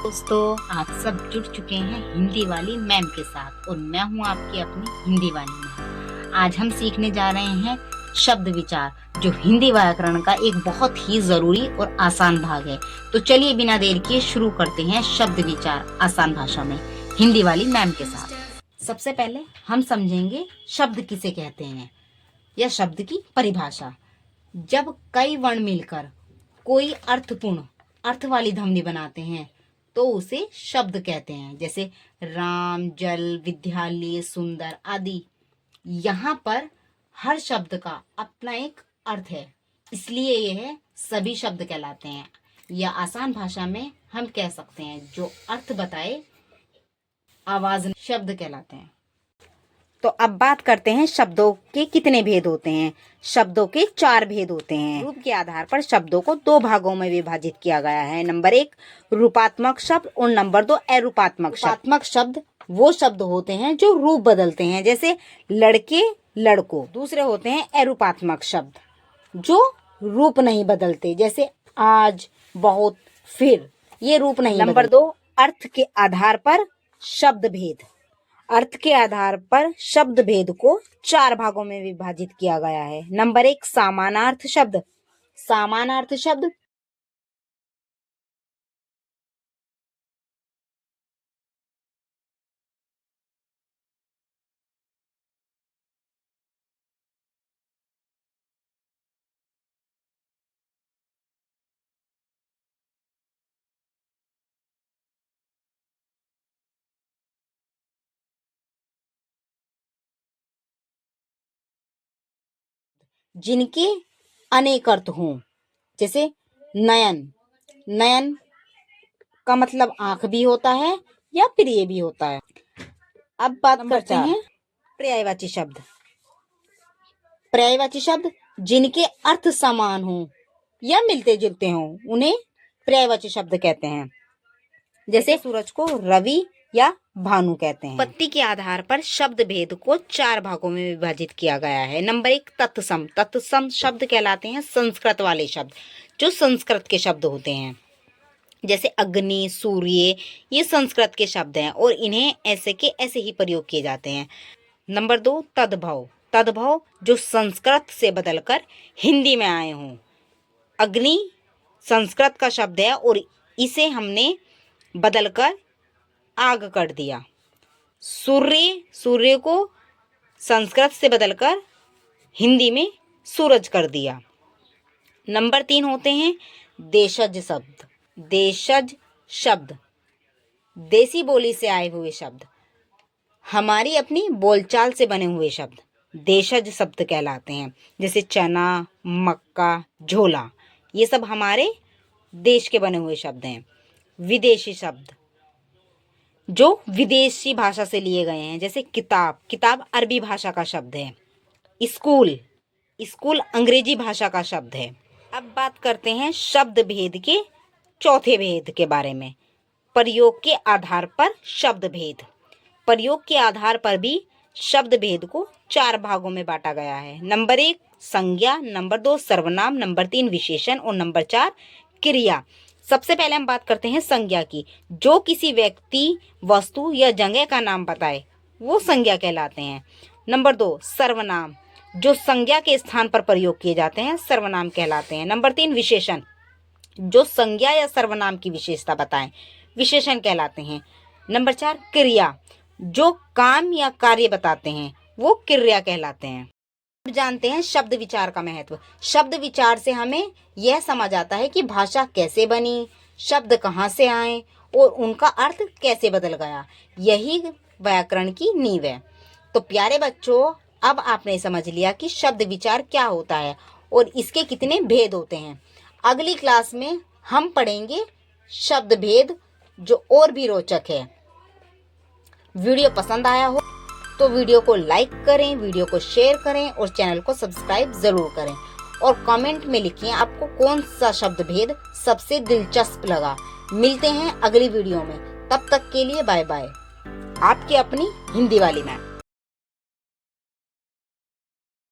दोस्तों, आप सब जुड़ चुके हैं हिंदी वाली मैम के साथ और मैं हूं आपकी अपनी हिंदी वाली मैम। आज हम सीखने जा रहे हैं शब्द विचार, जो हिंदी व्याकरण का एक बहुत ही जरूरी और आसान भाग है। तो चलिए बिना देर किए शुरू करते हैं शब्द विचार आसान भाषा में हिंदी वाली मैम के साथ। सबसे पहले हम समझेंगे शब्द किसे कहते हैं या शब्द की परिभाषा। जब कई वर्ण मिलकर कोई अर्थपूर्ण अर्थ वाली ध्वनि बनाते हैं तो उसे शब्द कहते हैं, जैसे राम, जल, विद्यालय, सुंदर आदि। यहाँ पर हर शब्द का अपना एक अर्थ है, इसलिए यह सभी शब्द कहलाते हैं, या आसान भाषा में हम कह सकते हैं जो अर्थ बताए आवाज शब्द कहलाते हैं। तो अब बात करते हैं शब्दों के कितने भेद होते हैं। शब्दों के 4 भेद होते हैं। रूप के आधार पर शब्दों को 2 भागों में विभाजित किया गया है। नंबर 1 रूपात्मक शब्द और नंबर 2 अरूपात्मक शब्द। रूपात्मक शब्द वो शब्द होते हैं जो रूप बदलते हैं, जैसे लड़के, लड़कों। दूसरे होते हैं अरूपात्मक शब्द जो रूप नहीं बदलते, जैसे आज, बहुत, फिर। ये रूप नहीं। नंबर 2 अर्थ के आधार पर शब्द भेद। अर्थ के आधार पर शब्द भेद को 4 भागों में विभाजित किया गया है। नंबर 1 समानार्थ शब्द। समानार्थ शब्द जिनके अनेक अर्थ हों, जैसे नयन। नयन का मतलब आंख भी होता है या प्रिय भी होता है। अब बात करते हैं पर्यायवाची शब्द। पर्यायवाची शब्द जिनके अर्थ समान हों या मिलते जुलते हों, उन्हें पर्यायवाची शब्द कहते हैं, जैसे सूरज को रवि या भानु कहते हैं। उत्पत्ति के आधार पर शब्द भेद को 4 भागों में विभाजित किया गया है। नंबर 1 तत्सम। तत्सम शब्द कहलाते हैं संस्कृत वाले शब्द, जो संस्कृत के शब्द होते हैं, जैसे अग्नि, सूर्य। ये संस्कृत के शब्द हैं और इन्हें ऐसे के ऐसे ही प्रयोग किए जाते हैं। नंबर 2 तद्भव। तद्भव जो संस्कृत से बदलकर हिंदी में आए हों। अग्नि संस्कृत का शब्द है और इसे हमने बदलकर आग कर दिया। सूर्य, सूर्य को संस्कृत से बदलकर हिंदी में सूरज कर दिया। नंबर 3 होते हैं देशज शब्द। देशज शब्द देसी बोली से आए हुए शब्द, हमारी अपनी बोलचाल से बने हुए शब्द देशज शब्द कहलाते हैं, जैसे चना, मक्का, झोला। ये सब हमारे देश के बने हुए शब्द हैं। विदेशी शब्द जो विदेशी भाषा से लिए गए हैं, जैसे किताब। किताब अरबी भाषा का शब्द है। स्कूल, स्कूल अंग्रेजी भाषा का शब्द है। अब बात करते हैं शब्द भेद के चौथे भेद के बारे में, प्रयोग के आधार पर शब्द भेद। प्रयोग के आधार पर भी शब्द भेद को 4 भागों में बांटा गया है। नंबर 1 संज्ञा, नंबर 2 सर्वनाम, नंबर 3 विशेषण और नंबर 4 क्रिया। सबसे पहले हम बात करते हैं संज्ञा की। जो किसी व्यक्ति, वस्तु या जगह का नाम बताए वो संज्ञा कहलाते हैं। नंबर 2 सर्वनाम, जो संज्ञा के स्थान पर प्रयोग किए जाते हैं सर्वनाम कहलाते हैं। नंबर 3 विशेषण, जो संज्ञा या सर्वनाम की विशेषता बताएं विशेषण कहलाते हैं। नंबर 4 क्रिया, जो काम या कार्य बताते हैं वो क्रिया कहलाते हैं। अब जानते हैं शब्द विचार का महत्व। शब्द विचार से हमें यह समझ आता है कि भाषा कैसे बनी, शब्द कहाँ से आए और उनका अर्थ कैसे बदल गया। यही व्याकरण की नींव है। तो प्यारे बच्चों, अब आपने समझ लिया कि शब्द विचार क्या होता है और इसके कितने भेद होते हैं। अगली क्लास में हम पढ़ेंगे शब्द भेद, जो और भी रोचक है। वीडियो पसंद आया हो तो वीडियो को लाइक करें, वीडियो को शेयर करें और चैनल को सब्सक्राइब जरूर करें। और कमेंट में लिखिए आपको कौन सा शब्द भेद सबसे दिलचस्प लगा। मिलते हैं अगली वीडियो में, तब तक के लिए बाय बाय। आपकी अपनी हिंदी वाली मैम।